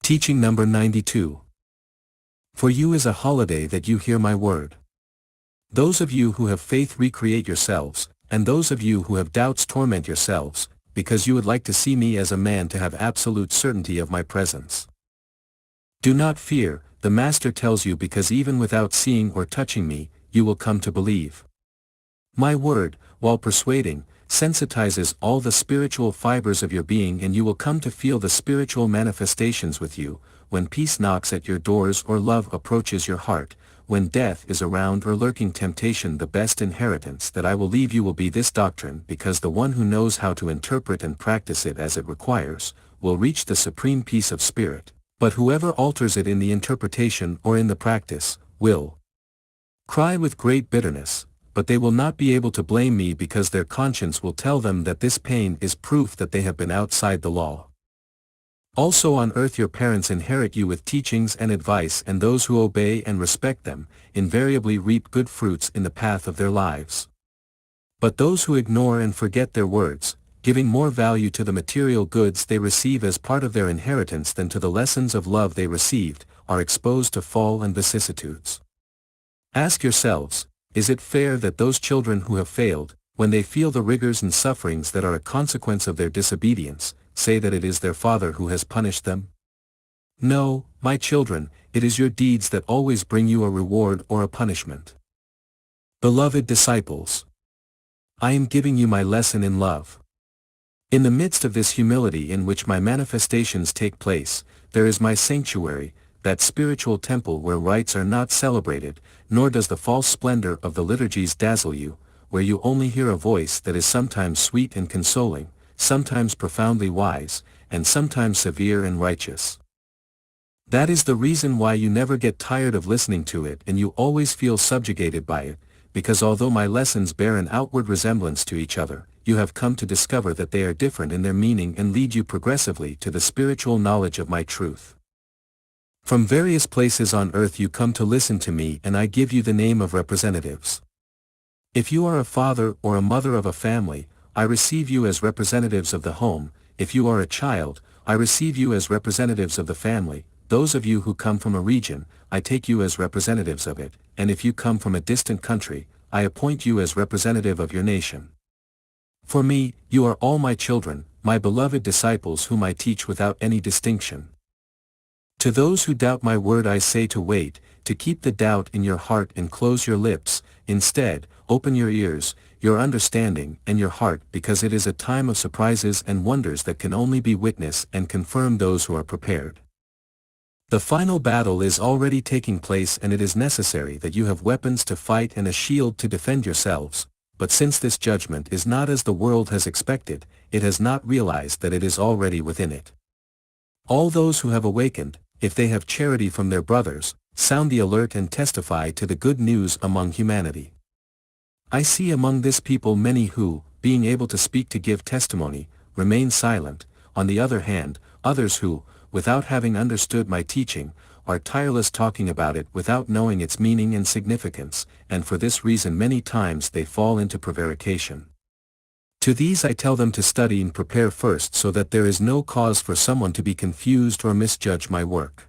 Teaching number 92. For you is a holiday that you hear my word. Those of you who have faith recreate yourselves, and those of you who have doubts torment yourselves, because you would like to see me as a man to have absolute certainty of my presence. Do not fear, the Master tells you, because even without seeing or touching me, you will come to believe. My word, while persuading, sensitizes all the spiritual fibers of your being, and you will come to feel the spiritual manifestations with you, when peace knocks at your doors or love approaches your heart, when death is around or lurking temptation. The best inheritance that I will leave you will be this doctrine, because the one who knows how to interpret and practice it as it requires, will reach the supreme peace of spirit, but whoever alters it in the interpretation or in the practice, will cry with great bitterness, but they will not be able to blame me, because their conscience will tell them that this pain is proof that they have been outside the law. Also on earth your parents inherit you with teachings and advice, and those who obey and respect them, invariably reap good fruits in the path of their lives. But those who ignore and forget their words, giving more value to the material goods they receive as part of their inheritance than to the lessons of love they received, are exposed to fall and vicissitudes. Ask yourselves, is it fair that those children who have failed, when they feel the rigors and sufferings that are a consequence of their disobedience, say that it is their father who has punished them? No, my children, it is your deeds that always bring you a reward or a punishment. Beloved disciples, I am giving you my lesson in love. In the midst of this humility in which my manifestations take place, there is my sanctuary, that spiritual temple where rites are not celebrated, nor does the false splendor of the liturgies dazzle you, where you only hear a voice that is sometimes sweet and consoling, sometimes profoundly wise, and sometimes severe and righteous. That is the reason why you never get tired of listening to it, and you always feel subjugated by it, because although my lessons bear an outward resemblance to each other, you have come to discover that they are different in their meaning and lead you progressively to the spiritual knowledge of my truth. From various places on earth you come to listen to me, and I give you the name of representatives. If you are a father or a mother of a family, I receive you as representatives of the home. If you are a child, I receive you as representatives of the family. Those of you who come from a region, I take you as representatives of it, and if you come from a distant country, I appoint you as representative of your nation. For me, you are all my children, my beloved disciples whom I teach without any distinction. To those who doubt my word I say to wait, to keep the doubt in your heart and close your lips. Instead, open your ears, your understanding, and your heart, because it is a time of surprises and wonders that can only be witnessed and confirm those who are prepared. The final battle is already taking place, and it is necessary that you have weapons to fight and a shield to defend yourselves, but since this judgment is not as the world has expected, it has not realized that it is already within it. All those who have awakened, if they have charity from their brothers, sound the alert and testify to the good news among humanity. I see among this people many who, being able to speak to give testimony, remain silent. On the other hand, others who, without having understood my teaching, are tireless talking about it without knowing its meaning and significance, and for this reason many times they fall into prevarication. To these I tell them to study and prepare first, so that there is no cause for someone to be confused or misjudge my work.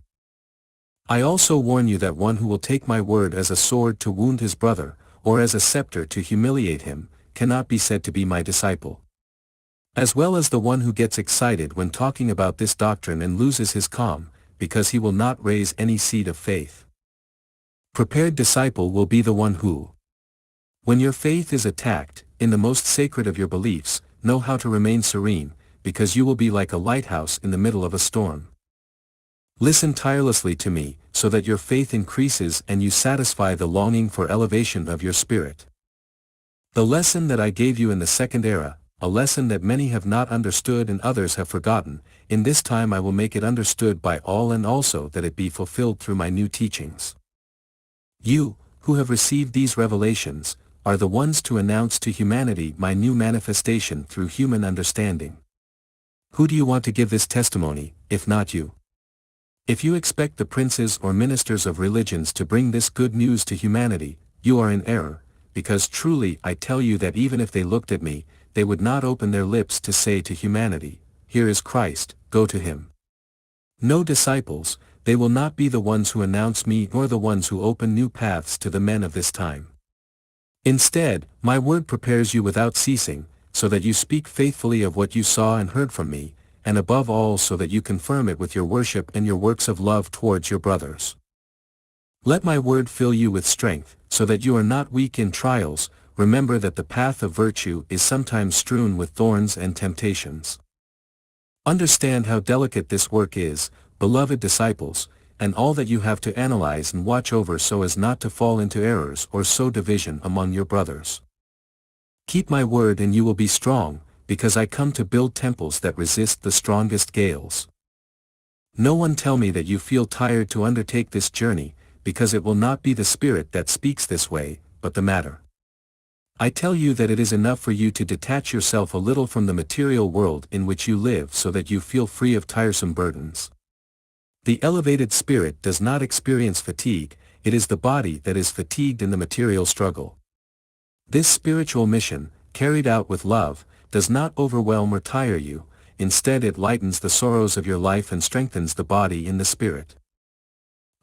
I also warn you that one who will take my word as a sword to wound his brother, or as a scepter to humiliate him, cannot be said to be my disciple. As well as the one who gets excited when talking about this doctrine and loses his calm, because he will not raise any seed of faith. Prepared disciple will be the one who, when your faith is attacked, in the most sacred of your beliefs, know how to remain serene, because you will be like a lighthouse in the middle of a storm. Listen tirelessly to me, so that your faith increases and you satisfy the longing for elevation of your spirit. The lesson that I gave you in the second era, a lesson that many have not understood and others have forgotten, in this time I will make it understood by all, and also that it be fulfilled through my new teachings. You, who have received these revelations, are the ones to announce to humanity my new manifestation through human understanding. Who do you want to give this testimony, if not you? If you expect the princes or ministers of religions to bring this good news to humanity, you are in error, because truly I tell you that even if they looked at me, they would not open their lips to say to humanity, "Here is Christ, go to him." No disciples, they will not be the ones who announce me nor the ones who open new paths to the men of this time. Instead, my word prepares you without ceasing, so that you speak faithfully of what you saw and heard from me, and above all so that you confirm it with your worship and your works of love towards your brothers. Let my word fill you with strength, so that you are not weak in trials. Remember that the path of virtue is sometimes strewn with thorns and temptations. Understand how delicate this work is, beloved disciples, and all that you have to analyze and watch over so as not to fall into errors or sow division among your brothers. Keep my word and you will be strong, because I come to build temples that resist the strongest gales. No one tell me that you feel tired to undertake this journey, because it will not be the Spirit that speaks this way, but the matter. I tell you that it is enough for you to detach yourself a little from the material world in which you live so that you feel free of tiresome burdens. The elevated spirit does not experience fatigue, it is the body that is fatigued in the material struggle. This spiritual mission, carried out with love, does not overwhelm or tire you, instead it lightens the sorrows of your life and strengthens the body in the spirit.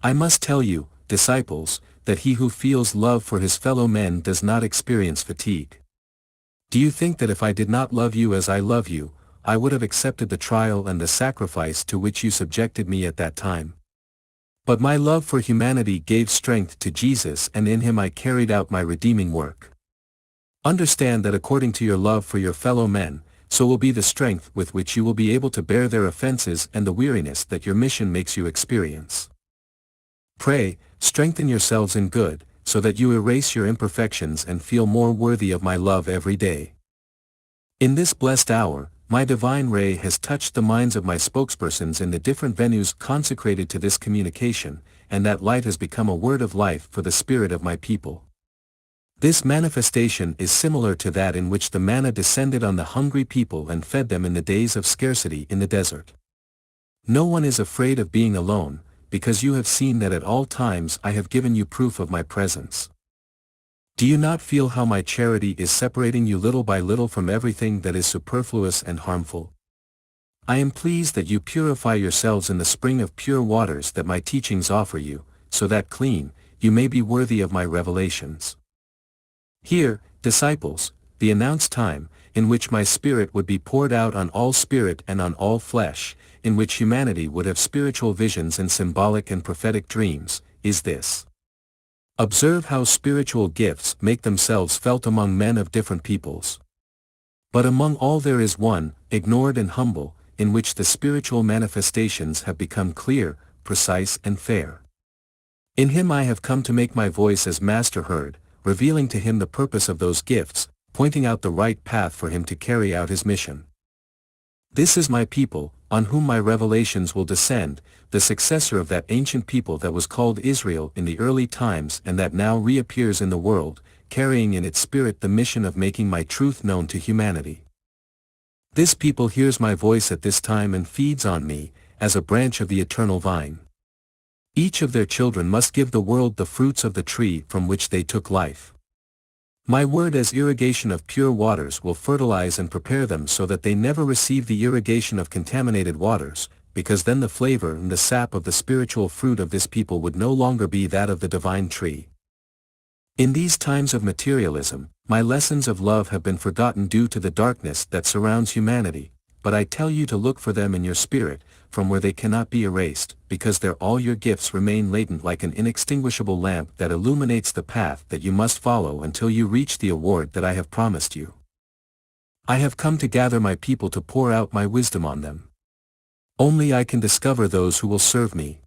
I must tell you, disciples, that he who feels love for his fellow men does not experience fatigue. Do you think that if I did not love you as I love you, I would have accepted the trial and the sacrifice to which you subjected me at that time? But my love for humanity gave strength to Jesus, and in him I carried out my redeeming work. Understand that according to your love for your fellow men, so will be the strength with which you will be able to bear their offenses and the weariness that your mission makes you experience. Pray, strengthen yourselves in good, so that you erase your imperfections and feel more worthy of my love every day. In this blessed hour, my divine ray has touched the minds of my spokespersons in the different venues consecrated to this communication, and that light has become a word of life for the spirit of my people. This manifestation is similar to that in which the manna descended on the hungry people and fed them in the days of scarcity in the desert. No one is afraid of being alone, because you have seen that at all times I have given you proof of my presence. Do you not feel how my charity is separating you little by little from everything that is superfluous and harmful? I am pleased that you purify yourselves in the spring of pure waters that my teachings offer you, so that clean, you may be worthy of my revelations. Here, disciples, the announced time, in which my spirit would be poured out on all spirit and on all flesh, in which humanity would have spiritual visions and symbolic and prophetic dreams, is this. Observe how spiritual gifts make themselves felt among men of different peoples. But among all there is one, ignored and humble, in which the spiritual manifestations have become clear, precise and fair. In him I have come to make my voice as Master heard, revealing to him the purpose of those gifts, pointing out the right path for him to carry out his mission. This is my people, on whom my revelations will descend, the successor of that ancient people that was called Israel in the early times and that now reappears in the world, carrying in its spirit the mission of making my truth known to humanity. This people hears my voice at this time and feeds on me, as a branch of the eternal vine. Each of their children must give the world the fruits of the tree from which they took life. My word as irrigation of pure waters will fertilize and prepare them so that they never receive the irrigation of contaminated waters, because then the flavor and the sap of the spiritual fruit of this people would no longer be that of the divine tree. In these times of materialism, my lessons of love have been forgotten due to the darkness that surrounds humanity, but I tell you to look for them in your spirit, from where they cannot be erased, because there all your gifts remain latent like an inextinguishable lamp that illuminates the path that you must follow until you reach the award that I have promised you. I have come to gather my people to pour out my wisdom on them. Only I can discover those who will serve me.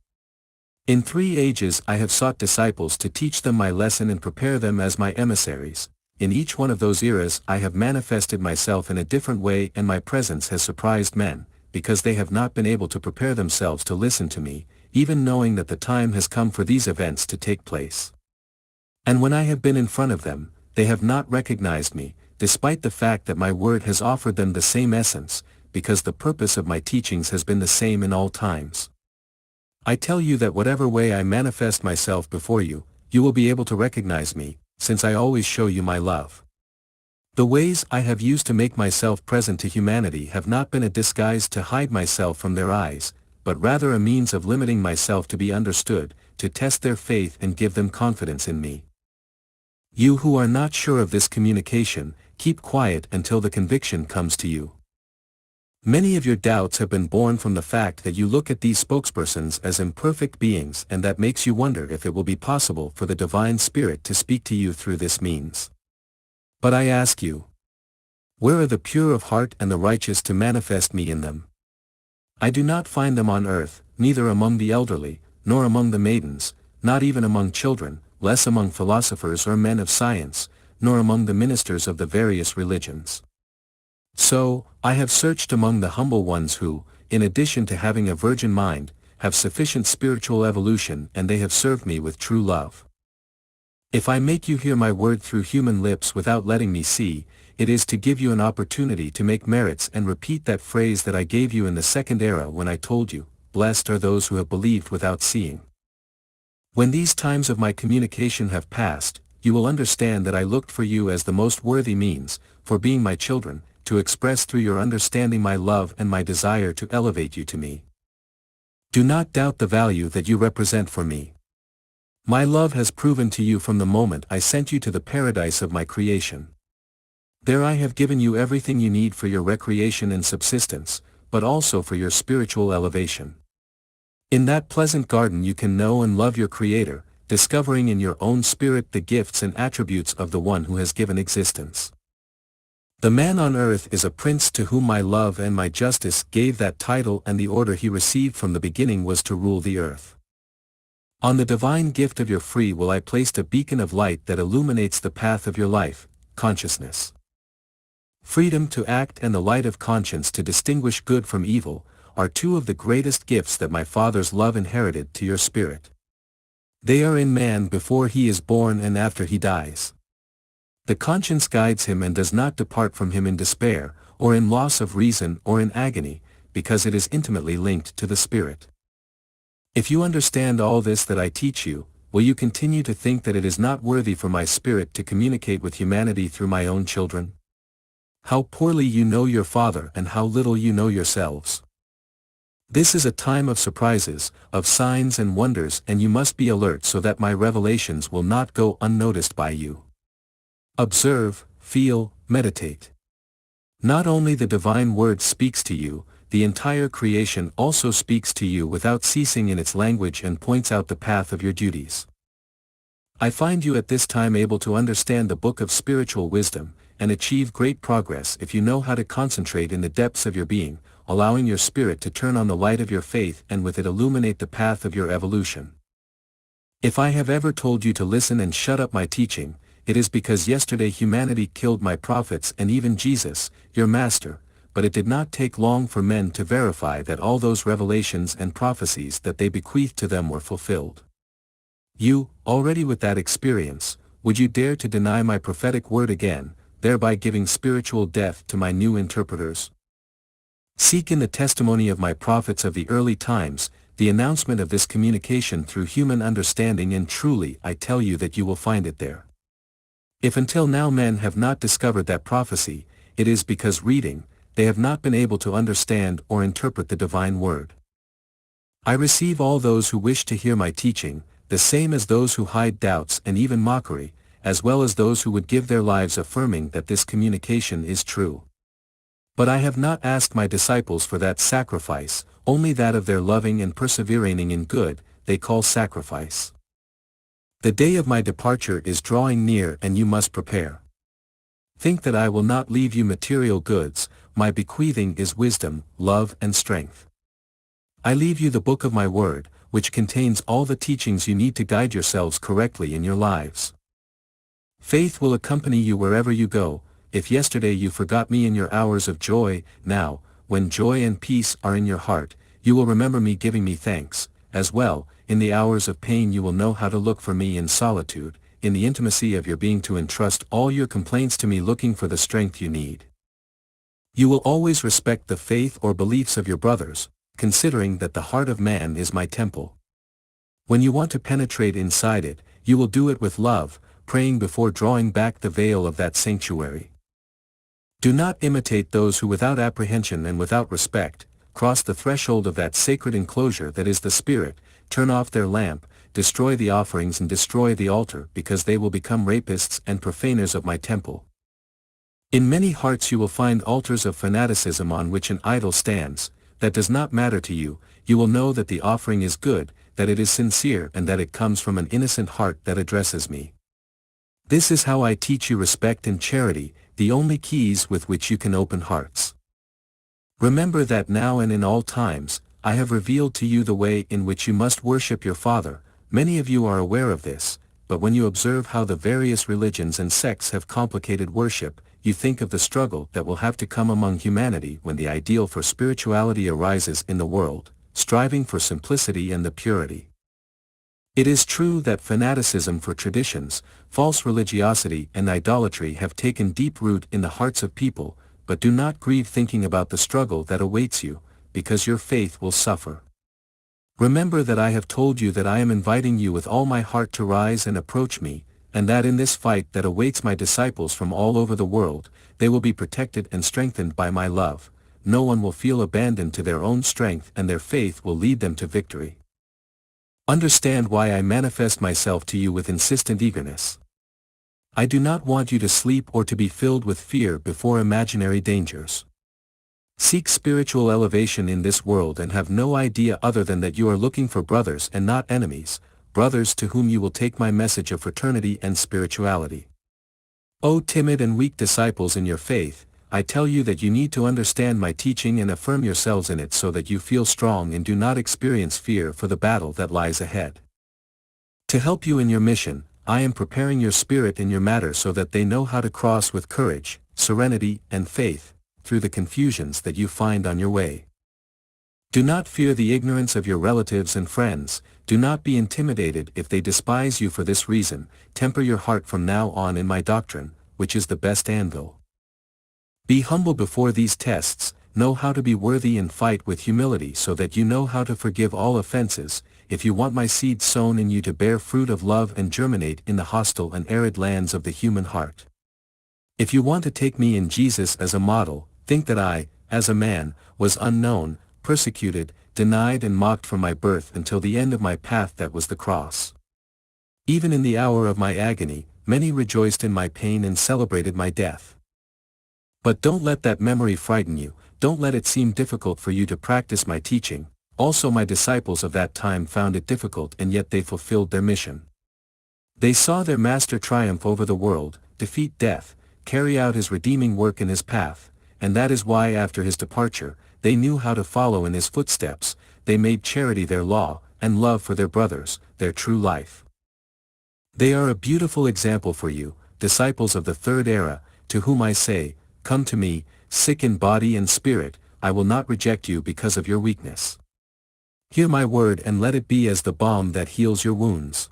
In 3 ages I have sought disciples to teach them my lesson and prepare them as my emissaries. In each one of those eras I have manifested myself in a different way, and my presence has surprised men, because they have not been able to prepare themselves to listen to me, even knowing that the time has come for these events to take place. And when I have been in front of them, they have not recognized me, despite the fact that my word has offered them the same essence, because the purpose of my teachings has been the same in all times. I tell you that whatever way I manifest myself before you, you will be able to recognize me, since I always show you my love. The ways I have used to make myself present to humanity have not been a disguise to hide myself from their eyes, but rather a means of limiting myself to be understood, to test their faith and give them confidence in me. You who are not sure of this communication, keep quiet until the conviction comes to you. Many of your doubts have been born from the fact that you look at these spokespersons as imperfect beings, and that makes you wonder if it will be possible for the Divine Spirit to speak to you through this means. But I ask you, where are the pure of heart and the righteous to manifest me in them? I do not find them on earth, neither among the elderly, nor among the maidens, not even among children, less among philosophers or men of science, nor among the ministers of the various religions. So, I have searched among the humble ones who, in addition to having a virgin mind, have sufficient spiritual evolution, and they have served me with true love. If I make you hear my word through human lips without letting me see, it is to give you an opportunity to make merits and repeat that phrase that I gave you in the second era when I told you, "Blessed are those who have believed without seeing." When these times of my communication have passed, you will understand that I looked for you as the most worthy means, for being my children, to express through your understanding my love and my desire to elevate you to me. Do not doubt the value that you represent for me. My love has proven to you from the moment I sent you to the paradise of my creation. There I have given you everything you need for your recreation and subsistence, but also for your spiritual elevation. In that pleasant garden you can know and love your Creator, discovering in your own spirit the gifts and attributes of the one who has given existence. The man on earth is a prince to whom my love and my justice gave that title, and the order he received from the beginning was to rule the earth. On the divine gift of your free will I placed a beacon of light that illuminates the path of your life, consciousness. Freedom to act and the light of conscience to distinguish good from evil, are two of the greatest gifts that my Father's love inherited to your spirit. They are in man before he is born and after he dies. The conscience guides him and does not depart from him in despair, or in loss of reason or in agony, because it is intimately linked to the spirit. If you understand all this that I teach you, will you continue to think that it is not worthy for my spirit to communicate with humanity through my own children? How poorly you know your Father and how little you know yourselves. This is a time of surprises, of signs and wonders, and you must be alert so that my revelations will not go unnoticed by you. Observe, feel, meditate. Not only the divine word speaks to you, the entire creation also speaks to you without ceasing in its language and points out the path of your duties. I find you at this time able to understand the book of spiritual wisdom, and achieve great progress if you know how to concentrate in the depths of your being, allowing your spirit to turn on the light of your faith and with it illuminate the path of your evolution. If I have ever told you to listen and shut up my teaching, it is because yesterday humanity killed my prophets and even Jesus, your master, but it did not take long for men to verify that all those revelations and prophecies that they bequeathed to them were fulfilled. You, already with that experience, would you dare to deny my prophetic word again, thereby giving spiritual death to my new interpreters? Seek in the testimony of my prophets of the early times, the announcement of this communication through human understanding, and truly I tell you that you will find it there. If until now men have not discovered that prophecy, it is because reading, they have not been able to understand or interpret the divine word. I receive all those who wish to hear my teaching, the same as those who hide doubts and even mockery, as well as those who would give their lives affirming that this communication is true. But I have not asked my disciples for that sacrifice, only that of their loving and persevering in good, they call sacrifice. The day of my departure is drawing near and you must prepare. Think that I will not leave you material goods, my bequeathing is wisdom, love and strength. I leave you the book of my word, which contains all the teachings you need to guide yourselves correctly in your lives. Faith will accompany you wherever you go. If yesterday you forgot me in your hours of joy, now, when joy and peace are in your heart, you will remember me giving me thanks, as well. In the hours of pain you will know how to look for me in solitude, in the intimacy of your being to entrust all your complaints to me, looking for the strength you need. You will always respect the faith or beliefs of your brothers, considering that the heart of man is my temple. When you want to penetrate inside it, you will do it with love, praying before drawing back the veil of that sanctuary. Do not imitate those who without apprehension and without respect, cross the threshold of that sacred enclosure that is the spirit, turn off their lamp, destroy the offerings and destroy the altar because they will become rapists and profaners of my temple. In many hearts you will find altars of fanaticism on which an idol stands. That does not matter to you. You will know that the offering is good, that it is sincere and that it comes from an innocent heart that addresses me. This is how I teach you respect and charity, the only keys with which you can open hearts. Remember that now and in all times, I have revealed to you the way in which you must worship your Father. Many of you are aware of this, but when you observe how the various religions and sects have complicated worship, you think of the struggle that will have to come among humanity when the ideal for spirituality arises in the world, striving for simplicity and the purity. It is true that fanaticism for traditions, false religiosity and idolatry have taken deep root in the hearts of people, but do not grieve thinking about the struggle that awaits you, because your faith will suffer. Remember that I have told you that I am inviting you with all my heart to rise and approach me, and that in this fight that awaits my disciples from all over the world, they will be protected and strengthened by my love. No one will feel abandoned to their own strength and their faith will lead them to victory. Understand why I manifest myself to you with insistent eagerness. I do not want you to sleep or to be filled with fear before imaginary dangers. Seek spiritual elevation in this world and have no idea other than that you are looking for brothers and not enemies, brothers to whom you will take my message of fraternity and spirituality. O timid and weak disciples in your faith, I tell you that you need to understand my teaching and affirm yourselves in it so that you feel strong and do not experience fear for the battle that lies ahead. To help you in your mission, I am preparing your spirit and your matter so that they know how to cross with courage, serenity, and faith, through the confusions that you find on your way. Do not fear the ignorance of your relatives and friends, do not be intimidated if they despise you for this reason, temper your heart from now on in my doctrine, which is the best anvil. Be humble before these tests, know how to be worthy and fight with humility so that you know how to forgive all offenses, if you want my seed sown in you to bear fruit of love and germinate in the hostile and arid lands of the human heart. If you want to take me in Jesus as a model, think that I, as a man, was unknown, persecuted, denied and mocked from my birth until the end of my path that was the cross. Even in the hour of my agony, many rejoiced in my pain and celebrated my death. But don't let that memory frighten you, don't let it seem difficult for you to practice my teaching. Also my disciples of that time found it difficult and yet they fulfilled their mission. They saw their Master triumph over the world, defeat death, carry out his redeeming work in his path, and that is why after his departure, they knew how to follow in his footsteps. They made charity their law, and love for their brothers, their true life. They are a beautiful example for you, disciples of the third era, to whom I say, come to me, sick in body and spirit, I will not reject you because of your weakness. Hear my word and let it be as the balm that heals your wounds.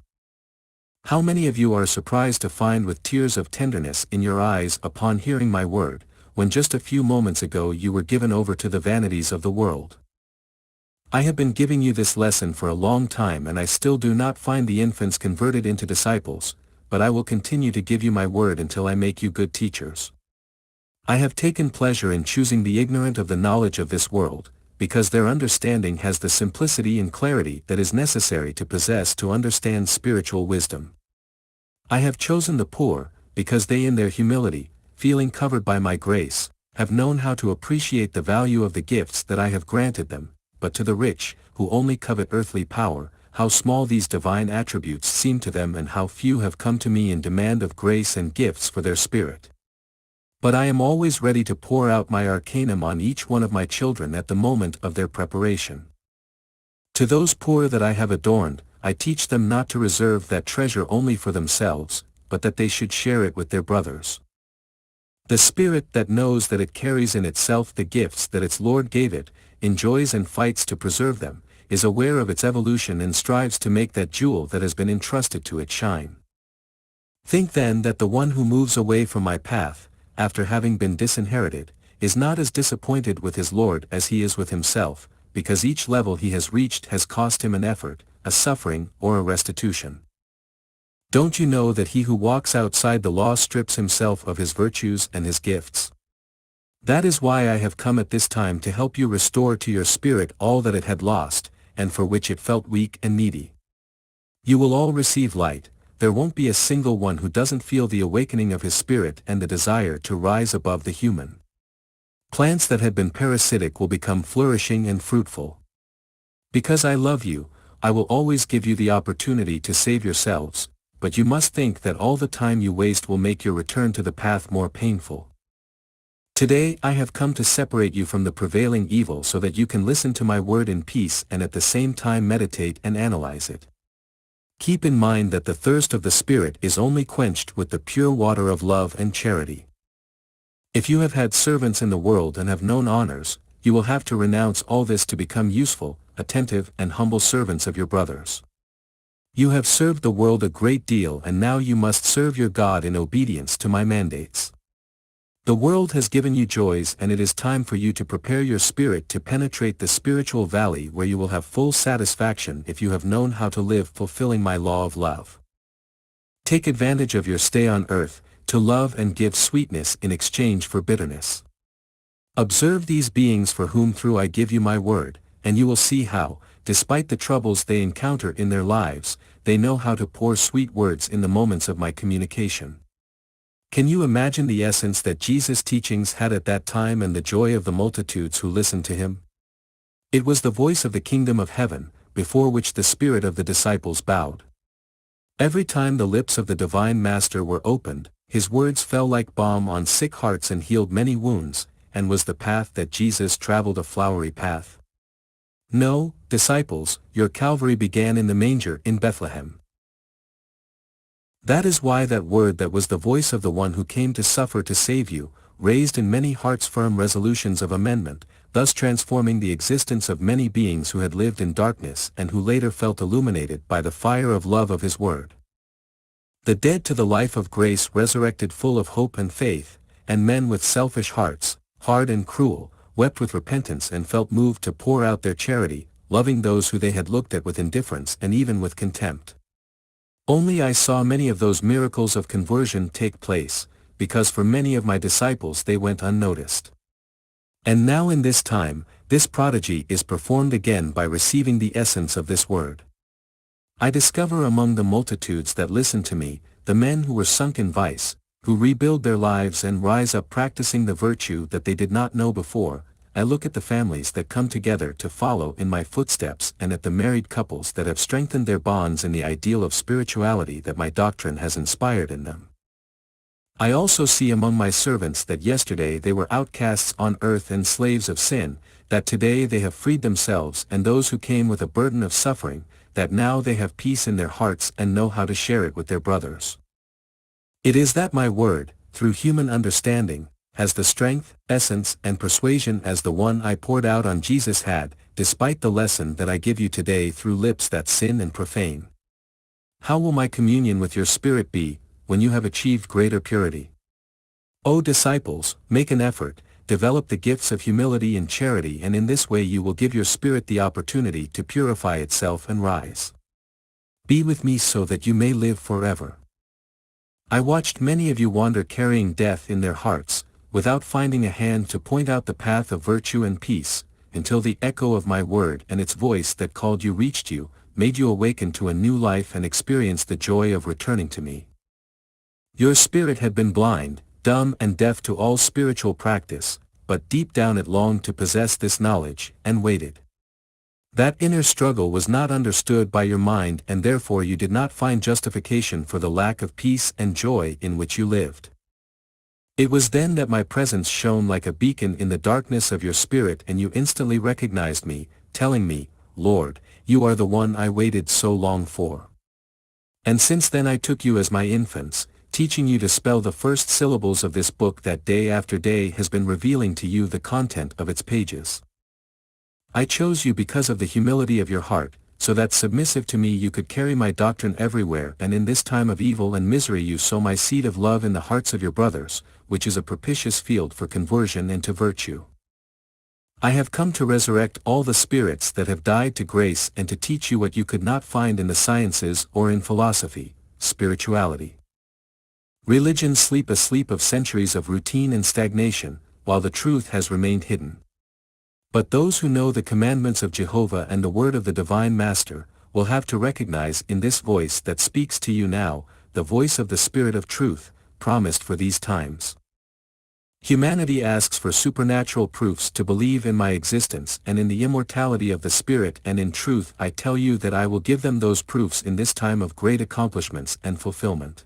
How many of you are surprised to find with tears of tenderness in your eyes upon hearing my word, when just a few moments ago you were given over to the vanities of the world? I have been giving you this lesson for a long time and I still do not find the infants converted into disciples, but I will continue to give you my word until I make you good teachers. I have taken pleasure in choosing the ignorant of the knowledge of this world, because their understanding has the simplicity and clarity that is necessary to possess to understand spiritual wisdom. I have chosen the poor, because they in their humility, feeling covered by my grace, have known how to appreciate the value of the gifts that I have granted them, but to the rich, who only covet earthly power, how small these divine attributes seem to them and how few have come to me in demand of grace and gifts for their spirit. But I am always ready to pour out my Arcanum on each one of my children at the moment of their preparation. To those poor that I have adorned, I teach them not to reserve that treasure only for themselves, but that they should share it with their brothers. The spirit that knows that it carries in itself the gifts that its Lord gave it, enjoys and fights to preserve them, is aware of its evolution and strives to make that jewel that has been entrusted to it shine. Think then that the one who moves away from my path, after having been disinherited, is not as disappointed with his Lord as he is with himself, because each level he has reached has cost him an effort, a suffering, or a restitution. Don't you know that he who walks outside the law strips himself of his virtues and his gifts? That is why I have come at this time to help you restore to your spirit all that it had lost, and for which it felt weak and needy. You will all receive light. There won't be a single one who doesn't feel the awakening of his spirit and the desire to rise above the human. Plants that had been parasitic will become flourishing and fruitful. Because I love you, I will always give you the opportunity to save yourselves, but you must think that all the time you waste will make your return to the path more painful. Today I have come to separate you from the prevailing evil so that you can listen to my word in peace and at the same time meditate and analyze it. Keep in mind that the thirst of the Spirit is only quenched with the pure water of love and charity. If you have had servants in the world and have known honors, you will have to renounce all this to become useful, attentive and humble servants of your brothers. You have served the world a great deal and now you must serve your God in obedience to my mandates. The world has given you joys and it is time for you to prepare your spirit to penetrate the spiritual valley where you will have full satisfaction if you have known how to live fulfilling my law of love. Take advantage of your stay on earth, to love and give sweetness in exchange for bitterness. Observe these beings for whom through I give you my word, and you will see how, despite the troubles they encounter in their lives, they know how to pour sweet words in the moments of my communication. Can you imagine the essence that Jesus' teachings had at that time and the joy of the multitudes who listened to him? It was the voice of the kingdom of heaven, before which the spirit of the disciples bowed. Every time the lips of the divine master were opened, his words fell like balm on sick hearts and healed many wounds, and was the path that Jesus traveled a flowery path? No, disciples, your Calvary began in the manger in Bethlehem. That is why that word that was the voice of the one who came to suffer to save you, raised in many hearts firm resolutions of amendment, thus transforming the existence of many beings who had lived in darkness and who later felt illuminated by the fire of love of his word. The dead to the life of grace resurrected full of hope and faith, and men with selfish hearts, hard and cruel, wept with repentance and felt moved to pour out their charity, loving those who they had looked at with indifference and even with contempt. Only I saw many of those miracles of conversion take place, because for many of my disciples they went unnoticed. And now in this time, this prodigy is performed again by receiving the essence of this word. I discover among the multitudes that listen to me, the men who were sunk in vice, who rebuild their lives and rise up practicing the virtue that they did not know before. I look at the families that come together to follow in my footsteps and at the married couples that have strengthened their bonds in the ideal of spirituality that my doctrine has inspired in them. I also see among my servants that yesterday they were outcasts on earth and slaves of sin, that today they have freed themselves, and those who came with a burden of suffering, that now they have peace in their hearts and know how to share it with their brothers. It is that my word, through human understanding, has the strength, essence and persuasion as the one I poured out on Jesus had, despite the lesson that I give you today through lips that sin and profane. How will my communion with your spirit be, when you have achieved greater purity? O disciples, make an effort, develop the gifts of humility and charity, and in this way you will give your spirit the opportunity to purify itself and rise. Be with me so that you may live forever. I watched many of you wander carrying death in their hearts, without finding a hand to point out the path of virtue and peace, until the echo of my word and its voice that called you reached you, made you awaken to a new life and experience the joy of returning to me. Your spirit had been blind, dumb and deaf to all spiritual practice, but deep down it longed to possess this knowledge, and waited. That inner struggle was not understood by your mind, and therefore you did not find justification for the lack of peace and joy in which you lived. It was then that my presence shone like a beacon in the darkness of your spirit, and you instantly recognized me, telling me, Lord, you are the one I waited so long for. And since then I took you as my infants, teaching you to spell the first syllables of this book that day after day has been revealing to you the content of its pages. I chose you because of the humility of your heart, so that submissive to me you could carry my doctrine everywhere, and in this time of evil and misery you sow my seed of love in the hearts of your brothers, which is a propitious field for conversion into virtue. I have come to resurrect all the spirits that have died to grace and to teach you what you could not find in the sciences or in philosophy, spirituality. Religions sleep a sleep of centuries of routine and stagnation, while the truth has remained hidden. But those who know the commandments of Jehovah and the word of the Divine Master, will have to recognize in this voice that speaks to you now, the voice of the Spirit of Truth, promised for these times. Humanity asks for supernatural proofs to believe in my existence and in the immortality of the Spirit, and in truth I tell you that I will give them those proofs in this time of great accomplishments and fulfillment.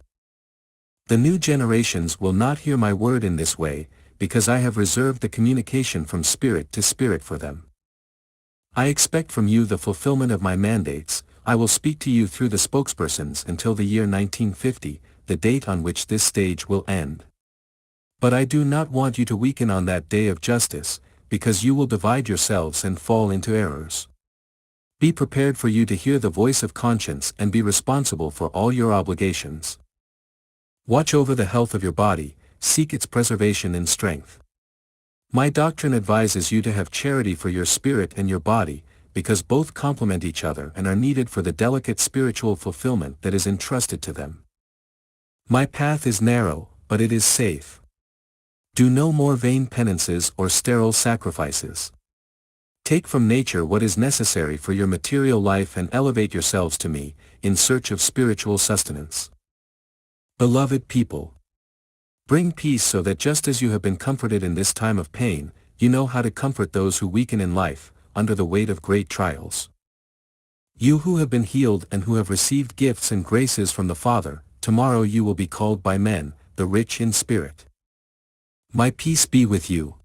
The new generations will not hear my word in this way, because I have reserved the communication from spirit to spirit for them. I expect from you the fulfillment of my mandates. I will speak to you through the spokespersons until the year 1950, the date on which this stage will end. But I do not want you to weaken on that day of justice, because you will divide yourselves and fall into errors. Be prepared for you to hear the voice of conscience and be responsible for all your obligations. Watch over the health of your body, seek its preservation and strength. My doctrine advises you to have charity for your spirit and your body, because both complement each other and are needed for the delicate spiritual fulfillment that is entrusted to them. My path is narrow, but it is safe. Do no more vain penances or sterile sacrifices. Take from nature what is necessary for your material life and elevate yourselves to me, in search of spiritual sustenance. Beloved people, bring peace so that just as you have been comforted in this time of pain, you know how to comfort those who weaken in life, under the weight of great trials. You who have been healed and who have received gifts and graces from the Father, tomorrow you will be called by men, the rich in spirit. My peace be with you.